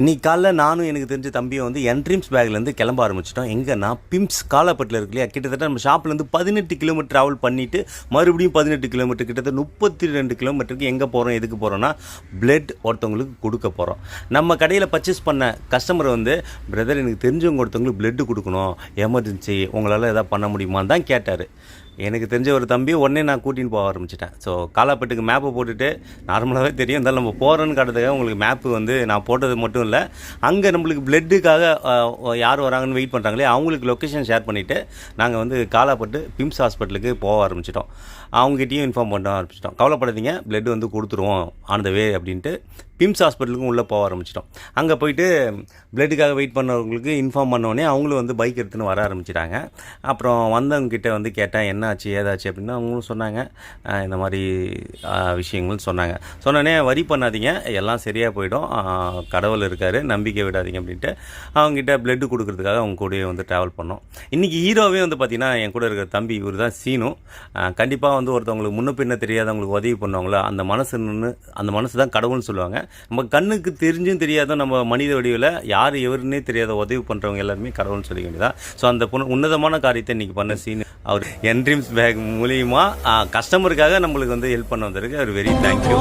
இன்றைக்கி காலைல நானும் எனக்கு தெரிஞ்ச தம்பியும் வந்து என்ட்ரீம்ஸ் பேக்லேருந்து கிளம்ப ஆரம்பிச்சிட்டோம். எங்கன்னா பிம்ஸ் காலாப்பட்டில் இருக்கு இல்லையா, கிட்டத்தட்ட நம்ம ஷாப்லேருந்து 18 கிலோமீட்டர் ட்ராவல் பண்ணிவிட்டு மறுபடியும் 18 கிலோமீட்டர், கிட்டத்தட்ட 32 கிலோமீட்டருக்கு எங்கே போகிறோம், எதுக்கு போகிறோன்னா பிளட் ஒருத்தவங்களுக்கு கொடுக்க போகிறோம். நம்ம கடையில் பர்ச்சேஸ் பண்ண கஸ்டமர் வந்து, பிரதர் எனக்கு தெரிஞ்சவங்க ஒருத்தவங்களுக்கு பிளட்டு கொடுக்கணும், எமர்ஜென்சி, உங்களால் எதாவது பண்ண முடியுமான்னு தான் கேட்டார். எனக்கு தெரிஞ்ச ஒரு தம்பி உடனே நான் கூட்டின்னு போக ஆரம்பிச்சிட்டேன். ஸோ காலாப்பட்டுக்கு மேப்பை போட்டுட்டு, நார்மலாகவே தெரியும் இருந்தாலும் நம்ம போகிறோன்னு காட்டுறதுக்காக உங்களுக்கு மேப்பு வந்து நான் போட்டது மட்டும் இல்லை, அங்கே நம்மளுக்கு பிளட்டுக்காக யார் வராங்கன்னு வெயிட் பண்ணுறாங்களே அவங்களுக்கு லொக்கேஷன் ஷேர் பண்ணிவிட்டு நாங்கள் வந்து காலாப்பட்டு பிம்ஸ் ஹாஸ்பிட்டலுக்கு போக ஆரம்பிச்சிட்டோம். அவங்ககிட்டையும் இன்ஃபார்ம் பண்ண ஆரம்பிச்சிட்டோம், கவலைப்படாதீங்க பிளட் வந்து கொடுத்துருவோம் ஆன் த வே அப்படின்ட்டு பிம்ஸ் ஹாஸ்பிட்டலுக்கும் உள்ளே போக ஆரம்பிச்சிட்டோம். அங்கே போயிட்டு பிளட்டுக்காக வெயிட் பண்ணவங்களுக்கு இன்ஃபார்ம் பண்ணோடனே அவங்களும் வந்து பைக் எடுத்துன்னு வர ஆரம்பிச்சிட்டாங்க. அப்புறம் வந்தவங்ககிட்ட வந்து கேட்டேன் என்னாச்சு ஏதாச்சு அப்படின்னா, அவங்களும் சொன்னாங்க இந்த மாதிரி விஷயங்கள் சொன்னாங்க. சொன்னோடனே வரி பண்ணாதீங்க, எல்லாம் சரியாக போயிடும், கடவுள் இருக்கார், நம்பிக்கை விடாதீங்க அப்படின்ட்டு அவங்ககிட்ட பிளட்டு கொடுக்கறதுக்காக அவங்க கூடயே வந்து ட்ராவல் பண்ணோம். இன்றைக்கி ஹீரோவே வந்து பார்த்திங்கன்னா என் கூட இருக்கிற தம்பி, இவர் தான் சீனு. கண்டிப்பாக வந்து ஒருத்தவங்களுக்கு முன்ன பின்ன தெரியாதவங்களுக்கு உதவி பண்ணுவாங்களோ அந்த மனசு தான் கடவுள்னு சொல்லுவாங்க. நம்ம கண்ணுக்கு தெரிஞ்சும் தெரியாத நம்ம மனித வடிவில் யார் எவருன்னே தெரியாத உதவி பண்ணுறவங்க எல்லாருமே கடவுள்னு சொல்லிக்க வேண்டியதான். ஸோ அந்த உன்னதமான காரியத்தை இன்றைக்கி பண்ண சீன் அவர் என்ட்ரீம்ஸ் பேக் மூலிமா கஸ்டமருக்காக நம்மளுக்கு வந்து ஹெல்ப் பண்ண வந்திருக்கு. அவர் வெரி தேங்க்யூ.